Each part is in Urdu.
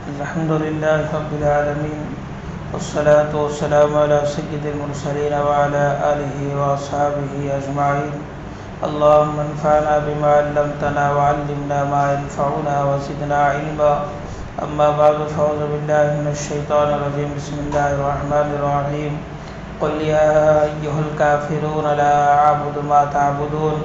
الحمد لله رب العالمين والصلاة والسلام على سيد المرسلين وعلى آله وأصحابه أجمعين. اللهم انفعنا بما علمتنا وعلمنا ما ينفعنا وزدنا علما. أما بعد فأعوذ بالله من الشيطان الرجيم. بسم الله الرحمن الرحيم. قل يا أيها الكافرون لا أعبد ما تعبدون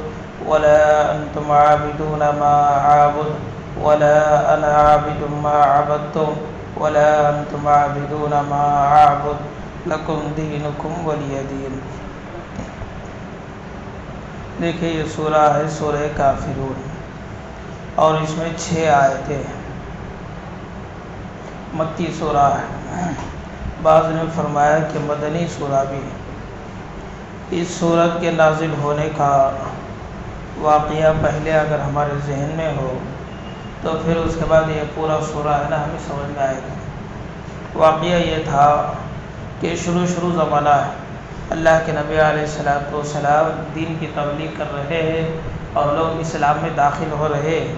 ولا أنتم عابدون ما أعبد ولا أنا عابد ما عبدتم ولا أنتم عابدون ما أعبد لكم دينكم ولي دين. دیکھیں یہ سورہ ہے سورہ کافرون اور اس میں 6 آیتیں مکی سورہ ہے. بعض نے فرمایا کہ مدنی سورہ بھی ہے. اس سورت کے نازل ہونے کا واقعہ پہلے اگر ہمارے ذہن میں ہو تو پھر اس کے بعد یہ پورا سورہ ہے نا ہمیں سمجھ میں آئے گا. واقعہ یہ تھا کہ شروع زمانہ ہے. اللہ کے نبی علیہ السلام دین کی تبلیغ کر رہے ہیں اور لوگ اسلام میں داخل ہو رہے ہیں.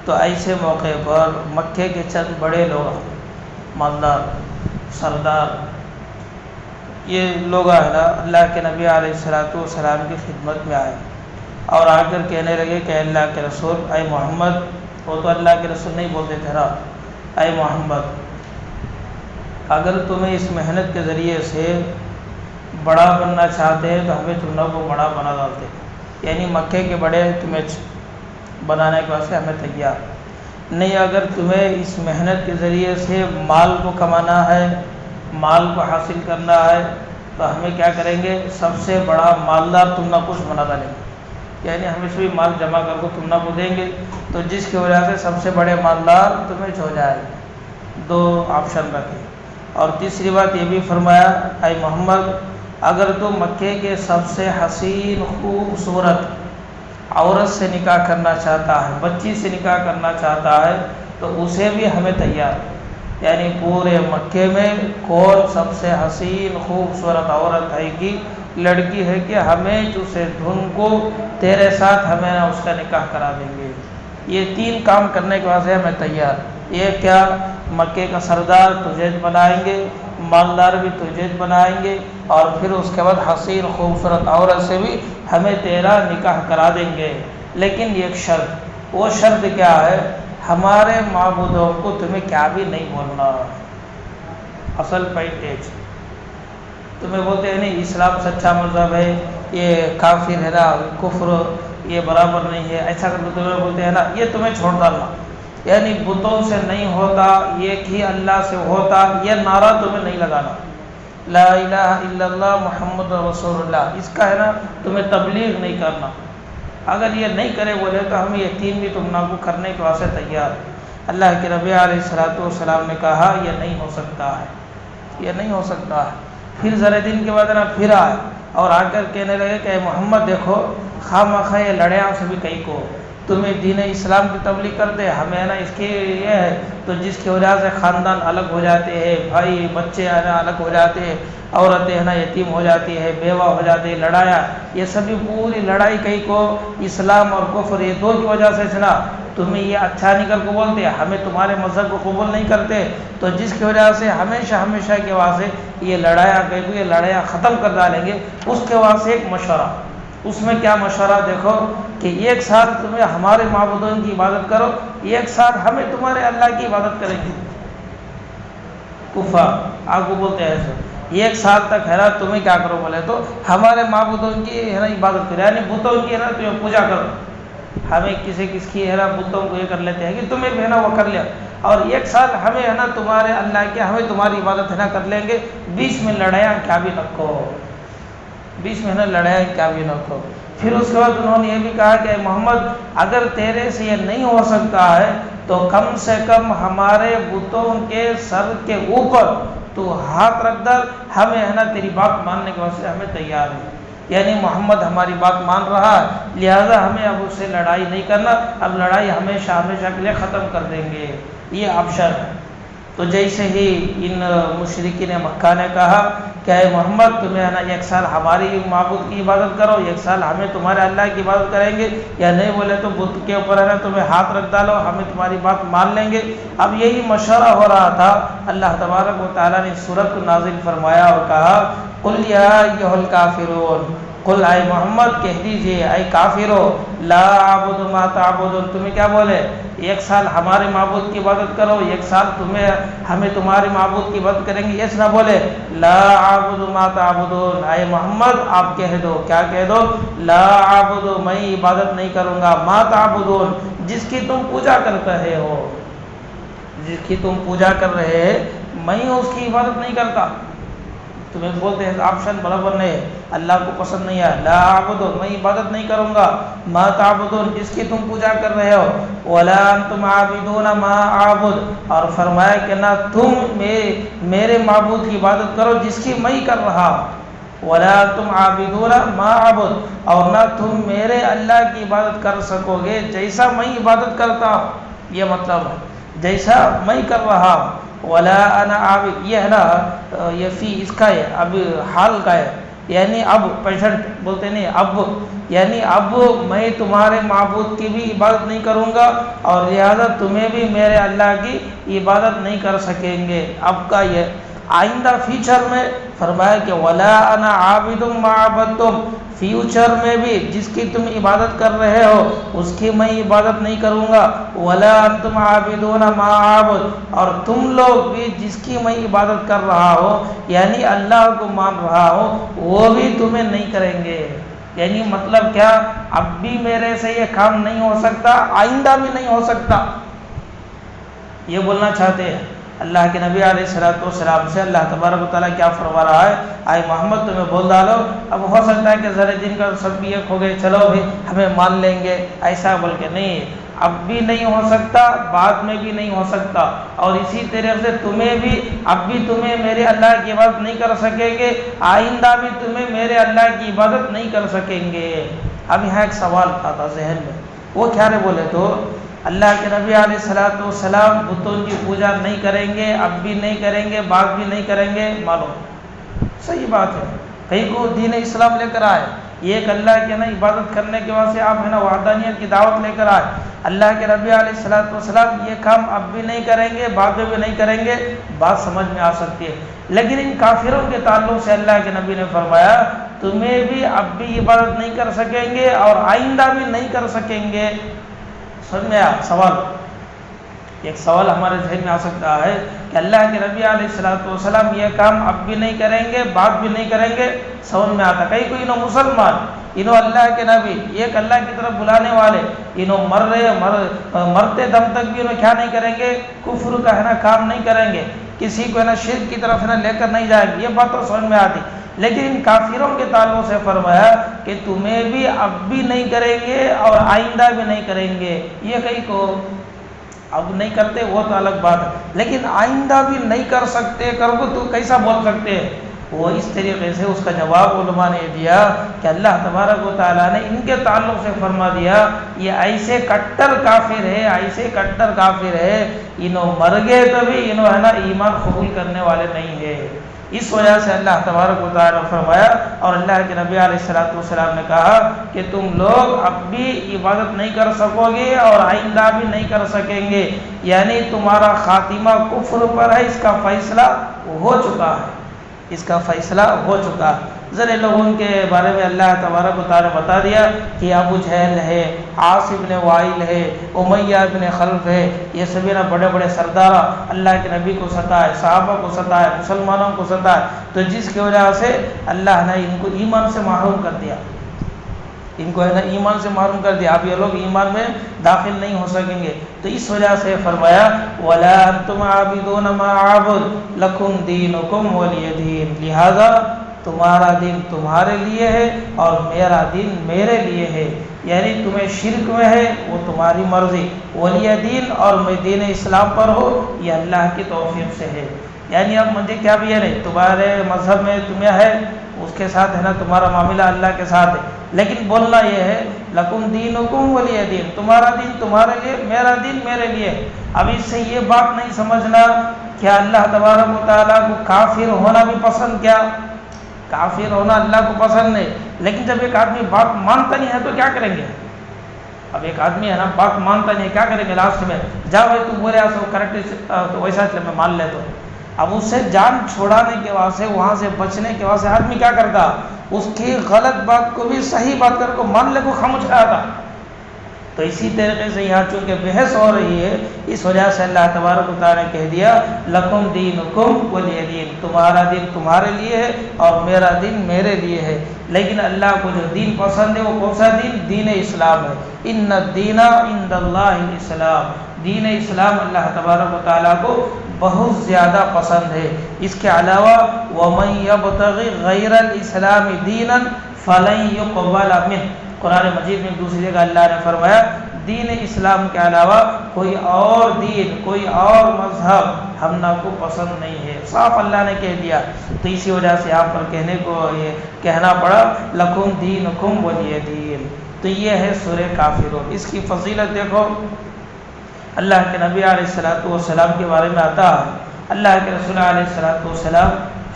تو ایسے موقع پر مکے کے چند بڑے لوگ مالدار سردار یہ لوگ ہے نا اللہ کے نبی علیہ السلام کی خدمت میں آئے اور آ کر کہنے لگے کہ اللہ کے رسول اے محمد، وہ تو اللہ کے رسول نہیں بولتے تھے نا، اے محمد اگر تمہیں اس محنت کے ذریعے سے بڑا بننا چاہتے ہیں تو ہمیں تم لوگوں کو بڑا بنا ڈالتے. یعنی مکے کے بڑے تمہیں بنانے کے واسطے ہمیں تیار نہیں. اگر تمہیں اس محنت کے ذریعے سے مال کو کمانا ہے، مال کو حاصل کرنا ہے تو ہمیں کیا کریں گے، سب سے بڑا مالدار تم نہ کچھ بنا ڈالیں گے. یعنی ہم اس بھی مال جمع کر کو تم نہ کو دیں گے تو جس کی وجہ سے سب سے بڑے مالدار تمہیں ہو جائے. 2 آپشن رکھے. اور تیسری بات یہ بھی فرمایا اے محمد اگر تو مکے کے سب سے حسین خوبصورت عورت سے نکاح کرنا چاہتا ہے، بچی سے نکاح کرنا چاہتا ہے تو اسے بھی ہمیں تیار. یعنی پورے مکے میں کون سب سے حسین خوبصورت عورت ہے کہ لڑکی ہے کہ ہمیں اسے ڈھونڈ کو تیرے ساتھ ہمیں اس کا نکاح کرا دیں گے. یہ 3 کام کرنے کے واسطے ہمیں تیار. یہ کیا، مکے کا سردار تجھے بنائیں گے، مالدار بھی تجھے بنائیں گے اور پھر اس کے بعد حسین خوبصورت عورت سے بھی ہمیں تیرا نکاح کرا دیں گے. لیکن ایک شرط، وہ شرط کیا ہے، ہمارے معبودوں کو تمہیں کیا بھی نہیں بولنا. اصل پوائنٹ تمہیں بولتے ہیں نہیں اسلام سچا مذہب ہے، یہ کافر ہے نا، کفر یہ برابر نہیں ہے، ایسا کر کے تمہیں بولتے ہیں نا، یہ تمہیں چھوڑ ڈالنا. یعنی بتوں سے نہیں ہوتا، ایک ہی اللہ سے ہوتا، یہ نعرہ تمہیں نہیں لگانا. لا الہ الا اللہ محمد رسول اللہ، اس کا ہے نا تمہیں تبلیغ نہیں کرنا. اگر یہ نہیں کرے بولے تو ہم یہ 3 بھی تم نہ کو کرنے کے واسطے تیار. اللہ کے نبی علیہ السلام نے کہا یہ نہیں ہو سکتا ہے، یہ نہیں ہو سکتا ہے. پھر ذرا دن کے بعد نا پھر آئے اور آ کر کہنے لگے کہ محمد دیکھو خواہ یہ لڑیاں سے بھی کہیں کو تمہیں دین اسلام کی تبلیغ کرتے، ہمیں نا اس کی یہ ہے تو جس کی وجہ سے خاندان الگ ہو جاتے ہیں، بھائی بچے ہے نا الگ ہو جاتے ہیں، عورتیں ہے نا یتیم ہو جاتی ہے، بیوہ ہو جاتی ہے، لڑایا یہ سبھی پوری لڑائی کہیں کو اسلام اور کفر یہ 2 کی وجہ سے نا تمہیں یہ اچھا نہیں کر کو بولتے، ہمیں تمہارے مذہب کو قبول نہیں کرتے تو جس کی وجہ سے ہمیشہ کے واسطے یہ لڑایا کہیں کو یہ لڑایا ختم کر ڈالیں گے. اس کے واسطے ایک مشورہ، اس میں کیا مشورہ دیکھو کہ ایک ساتھ تمہیں ہمارے معبودوں کی عبادت کرو، ایک ساتھ ہمیں تمہارے اللہ کی عبادت کریں گے. کفار آپ کو بولتے ہیں ایسے ایک سال تک ہے نا تمہیں کیا کرو بولے تو ہمارے معبودوں کی ہے نا عبادت کرو، یعنی بتوں کی ہے نا تمہیں پوجا کرو. ہمیں کس کی ہے نا بتوں کو یہ کر لیتے ہیں کہ تمہیں بھی ہے نا وہ کر لیا اور ایک سال ہمیں ہے نا تمہارے اللہ کی ہمیں تمہاری عبادت ہے نا کر لیں گے. 20 میں لڑائیاں کیا بھی رکھو، 20 میں ہے نا لڑائیاں کیا بھی رکھو. پھر اس کے بعد انہوں نے یہ بھی کہا کہ محمد اگر تیرے سے یہ نہیں ہو سکتا ہے تو کم سے کم ہمارے بتوں کے سر کے اوپر تو ہاتھ رکھ در، ہمیں ہے نا تیری بات ماننے کے واسطے ہمیں تیار ہے. یعنی محمد ہماری بات مان رہا ہے لہذا ہمیں اب اس سے لڑائی نہیں کرنا، اب لڑائی ہمیشہ کے لیے ختم کر دیں گے. یہ آپشن ہے. تو تو جیسے ہی ان مشرکین مکہ نے کہا کہ اے محمد تمہیں ہے نا 1 سال ہماری معبود کی عبادت کرو، 1 سال ہمیں تمہارے اللہ کی عبادت کریں گے، یا نہیں بولے تو بت کے اوپر ہے نا تمہیں ہاتھ رکھ ڈالو، ہمیں تمہاری بات مان لیں گے۔ اب یہی مشورہ ہو رہا تھا، اللہ تبارک و تعالیٰ نے سورت کو نازل فرمایا اور کہا قل یا ایھا الکافرون، قل اے محمد کہہ دیجئے اے کافرو لا اعبد ما تعبدون، تمہیں کیا بولے 1 سال ہمارے معبود کی عبادت کرو، 1 سال ہمیں تمہارے معبود کی عبادت کریں گے، ایسا نہ بولے لا اعبد ما تعبدون، اے محمد آپ کہہ دو، کیا کہہ دو، لا اعبد میں عبادت نہیں کروں گا، ما تعبدون جس کی تم پوجا کر رہے ہو، جس کی تم پوجا کر رہے میں اس کی عبادت نہیں کرتا۔ تمہیں بولتے ہیں آپشن برابر نہیں ہے، اللہ کو پسند نہیں ہے، لا اعبد میں عبادت نہیں کروں گا، ما تعبدون جس کی تم پوجا کر رہے ہو، ولا انتم عابدون ما اعبد اور فرمایا کہ نہ تم میرے معبود کی عبادت کرو جس کی میں کر رہا ہوں، ولا انتم عابدون ما اعبد اور نہ تم میرے اللہ کی عبادت کر سکو گے جیسا میں عبادت کرتا ہوں، یہ مطلب ہے جیسا میں کر رہا ہوں، ولا انا عابد یہ ہے نا یہ فی اس کا ہے، اب حال کا ہے، یعنی اب پیشنٹ بولتے نہیں اب، یعنی اب میں تمہارے معبود کی بھی عبادت نہیں کروں گا اور لہذا تمہیں بھی میرے اللہ کی عبادت نہیں کر سکیں گے۔ اب کا یہ آئندہ فیوچر میں فرمایا کہ ولا انا عابد ما عبدتم، فیوچر میں بھی جس کی تم عبادت کر رہے ہو اس کی میں عبادت نہیں کروں گا، ولا انتم عابدون ما اعبد اور تم لوگ بھی جس کی میں عبادت کر رہا ہو یعنی اللہ کو مان رہا ہو وہ بھی تمہیں نہیں کریں گے۔ یعنی مطلب کیا، اب بھی میرے سے یہ کام نہیں ہو سکتا، آئندہ بھی نہیں ہو سکتا، یہ بولنا چاہتے ہیں۔ اللہ کے نبی علیہ السلام سے اللہ تبارک و تعالیٰ کیا فرما رہا ہے، اے محمد تمہیں بول ڈالو، اب ہو سکتا ہے کہ ذرے دن کا سب بھی ایک ہو گئے، چلو بھی ہمیں مان لیں گے، ایسا بول کے نہیں، اب بھی نہیں ہو سکتا، بعد میں بھی نہیں ہو سکتا، اور اسی طرح سے تمہیں بھی اب بھی تمہیں میرے اللہ کی عبادت نہیں کر سکیں گے، آئندہ بھی تمہیں میرے اللہ کی عبادت نہیں کر سکیں گے۔ اب یہاں ایک سوال آتا ذہن میں، وہ کیا بولے تو اللہ کے نبی علیہ السلام بتوں کی پوجا نہیں کریں گے، اب بھی نہیں کریں گے، بعد بھی نہیں کریں گے، معلوم صحیح بات ہے، کہیں کو دین اسلام لے کر آئے، ایک اللہ کے نا عبادت کرنے کے واسطے آپ ہے نا وحدانیت کی دعوت لے کر آئے، اللہ کے نبی علیہ السلام یہ کام اب بھی نہیں کریں گے، بعد میں بھی نہیں کریں گے، بات سمجھ میں آ سکتی ہے، لیکن ان کافروں کے تعلق سے اللہ کے نبی نے فرمایا تمہیں بھی اب بھی عبادت نہیں کر سکیں گے اور آئندہ بھی نہیں کر سکیں گے۔ سمجھ میں آیا سوال، ایک سوال ہمارے ذہن میں آ سکتا ہے کہ اللہ کے نبی علیہ السلام یہ کام اب بھی نہیں کریں گے، بعد بھی نہیں کریں گے، سمجھ میں آتا کہیں کوئی انہوں مسلمان، انہوں اللہ کے نبی ایک اللہ کی طرف بلانے والے، انہوں مرتے دم تک بھی انہوں کیا نہیں کریں گے، کفر کا ہے نا کام نہیں کریں گے، کسی کو ہے نا شرک کی طرف ہے نا لے کر نہیں جائیں گے، یہ بات تو سمجھ میں آتی، لیکن ان کافروں کے تعلق سے فرمایا کہ تمہیں بھی اب بھی نہیں کریں گے اور آئندہ بھی نہیں کریں گے، یہ کہیں کو اب نہیں کرتے وہ تو الگ بات ہے، لیکن آئندہ بھی نہیں کر سکتے کرو تو کیسا بول سکتے ہیں؟ وہ اس طریقے سے اس کا جواب علماء نے دیا کہ اللہ تبارک و تعالیٰ نے ان کے تعلق سے فرما دیا یہ ایسے کٹر کافر ہے، ایسے کٹر کافر ہے، انہوں مر گئے تو بھی انہوں ہے نا ایمان قبول کرنے والے نہیں ہے۔ اس وجہ سے اللہ تبارک و تعالیٰ نے فرمایا اور اللہ کے نبی علیہ السلام نے کہا کہ تم لوگ اب بھی عبادت نہیں کر سکو گے اور آئندہ بھی نہیں کر سکیں گے، یعنی تمہارا خاتمہ کفر پر ہے، اس کا فیصلہ ہو چکا ہے، اس کا فیصلہ ہو چکا ہے۔ ذرا لوگوں کے بارے میں اللہ تبارک و تعالیٰ نے بتا دیا کہ ابو جہل ہے، عاص بن وائل ہے، امیہ بن خلف ہے، یہ سبھی نا بڑے بڑے سردار اللہ کے نبی کو ستائے، صحابہ کو ستائے، مسلمانوں کو ستائے، تو جس کی وجہ سے اللہ نے ان کو ایمان سے محروم کر دیا، ان کو ہے نا ایمان سے محروم کر دیا، اب یہ لوگ ایمان میں داخل نہیں ہو سکیں گے، تو اس وجہ سے فرمایا وَلَا أَنْتُمْ عَابِدُونَ مَا أَعْبُدُ لَكُمْ دِينُكُمْ وَلِيَ دِينِ، لہذا تمہارا دین تمہارے لیے ہے اور میرا دین میرے لیے ہے، یعنی تمہیں شرک میں ہے وہ تمہاری مرضی، ولی دین اور میں دین اسلام پر ہو یہ اللہ کی توفیق سے ہے، یعنی اب مجھے کیا بھی ہے نہیں، تمہارے مذہب میں تمہیں ہے اس کے ساتھ ہے نا تمہارا معاملہ اللہ کے ساتھ ہے، لیکن بولنا یہ ہے لکم دینکم ولی دین، تمہارا دین تمہارے لیے، میرا دین میرے لیے۔ اب اس سے یہ بات نہیں سمجھنا کہ اللہ تبارک و تعالیٰ کو کافر ہونا بھی پسند، کیا کافر ہونا اللہ کو پسند نہیں، لیکن جب ایک آدمی بات مانتا نہیں ہے تو کیا کریں گے؟ اب ایک آدمی ہے نا بات مانتا نہیں ہے، کیا کریں گے لاسٹ میں؟ جا بھائی تو بولے ایسا کریکٹ تو ویسا چلے میں مان لیتا ہوں۔ اب اس سے جان چھوڑانے کے واسطے، وہاں سے بچنے کے واسطے آدمی کیا کرتا؟ اس کی غلط بات کو بھی صحیح بات کر کو مان لے کو خاموش رہا تھا۔ تو اسی طریقے سے یہاں چونکہ بحث ہو رہی ہے، اس وجہ سے اللہ تبارک و تعالیٰ نے کہہ دیا لکم دینکم ولی دین، تمہارا دین تمہارے لیے ہے اور میرا دین میرے لیے ہے۔ لیکن اللہ کو جو دین پسند ہے وہ کون سا دین؟ دین اسلام ہے۔ ان الدین عند اللہ الاسلام، دین اسلام اللہ تبارک و تعالیٰ کو بہت زیادہ پسند ہے۔ اس کے علاوہ وَمَن يَبْتَغِ غَيْرَ الْإِسْلَامِ دِينًا فَلَن يُقْبَلَ مِنْهُ، قرآن مجید میں دوسری جگہ اللہ نے فرمایا دین اسلام کے علاوہ کوئی اور دین، کوئی اور مذہب ہم نا کو پسند نہیں ہے، صاف اللہ نے کہہ دیا۔ تو اسی وجہ سے یہاں پر کہنے کو یہ کہنا پڑا لکم دینکم ولی دین۔ تو یہ ہے سورہ کافرون۔ اس کی فضیلت دیکھو، اللہ کے نبی علیہ السلام کے بارے میں آتا ہے، اللہ کے رسول علیہ السلام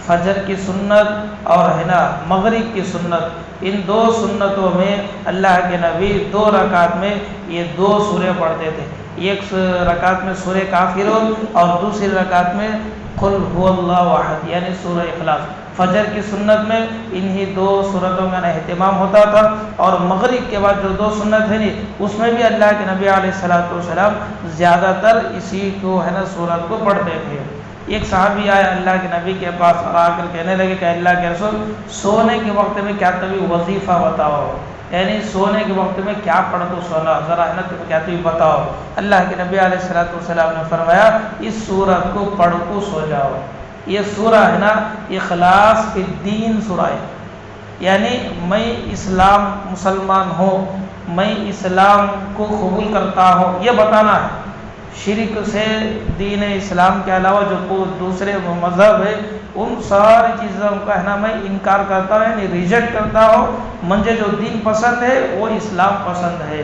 فجر کی سنت اور ہے نا مغرب کی سنت، ان دو سنتوں میں اللہ کے نبی 2 رکعت میں یہ 2 سورے پڑھتے تھے، ایک رکعت میں سورہ کافرون اور دوسری رکعت میں قل هو اللہ احد یعنی سورہ اخلاص۔ فجر کی سنت میں انہی 2 سورتوں کا اہتمام ہوتا تھا، اور مغرب کے بعد جو 2 سنت ہے اس میں بھی اللہ کے نبی علیہ السلام زیادہ تر اسی کو ہے نا سورت کو پڑھتے تھے۔ ایک صحابی آئے اللہ کے نبی کے پاس اور آ کر کہنے لگے کہ اللہ کے رسول سونے کے وقت میں کیا تبھی وظیفہ بتاؤ، یعنی سونے کے وقت میں کیا پڑھ تو سونا ذرا ہے نا کیا تبھی بتاؤ۔ اللہ کے نبی علیہ السلام نے فرمایا اس سورت کو پڑھ کو سو جاؤ۔ یہ سورہ ہے نا اخلاص فی الدین سورہ ہے، یعنی میں اسلام مسلمان ہوں، میں اسلام کو قبول کرتا ہوں یہ بتانا ہے۔ شرک سے دین اسلام کے علاوہ جو دوسرے مذہب ہے ان ساری چیزوں کا ہے نا میں انکار کرتا ہوں، یعنی ریجیکٹ کرتا ہوں، مجھے جو دین پسند ہے وہ اسلام پسند ہے۔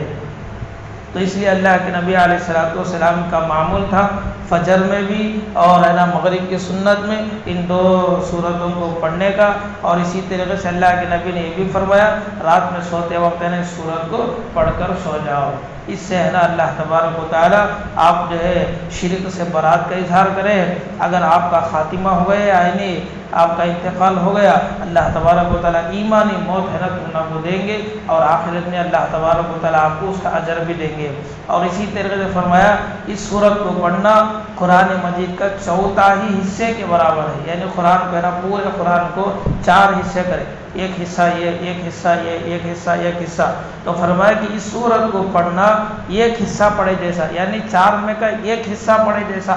تو اس لیے اللہ کے نبی علیہ السلام کا معمول تھا فجر میں بھی اور ہے نا مغرب کی سنت میں ان 2 سورتوں کو پڑھنے کا، اور اسی طریقے سے اللہ کے نبی نے یہ بھی فرمایا رات میں سوتے وقت ہے نا اس سورت کو پڑھ کر سو جاؤ۔ اس سے ہے نا اللہ تبارک و تعالیٰ آپ جو ہے شرک سے برات کا اظہار کریں۔ اگر آپ کا خاتمہ ہو گیا یعنی آپ کا انتقال ہو گیا، اللہ تبارک و تعالیٰ ایمانی موت ہے نا تم کو دیں گے، اور آخرت میں اللہ تبارک و تعالیٰ آپ کو اس کا اجر بھی دیں گے۔ اور اسی طریقے سے فرمایا اس سورت کو پڑھنا قرآن مجید کا 4تھائی حصے کے برابر ہے، یعنی قرآن کو ہے نا پورے قرآن کو 4 حصے کرے، ایک حصہ یہ، ایک حصہ یہ، ایک حصہ ایک حصہ۔ تو فرمایا کہ اس سورت کو پڑھنا ایک حصہ پڑھے جیسا، یعنی 4 میں کا ایک حصہ پڑھے جیسا،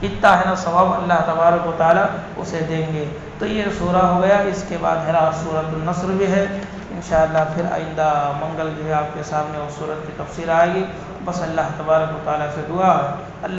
اتنا ہے نا ثواب اللہ تبارک و تعالیٰ اسے دیں گے۔ تو یہ سورہ ہو گیا۔ اس کے بعد ہے نا سورۃ النصر بھی ہے، انشاءاللہ پھر آئندہ منگل جو ہے آپ کے سامنے اس سورت کی تفسیر آئے گی۔ بس اللہ تبارک و تعالیٰ سے دعا ہے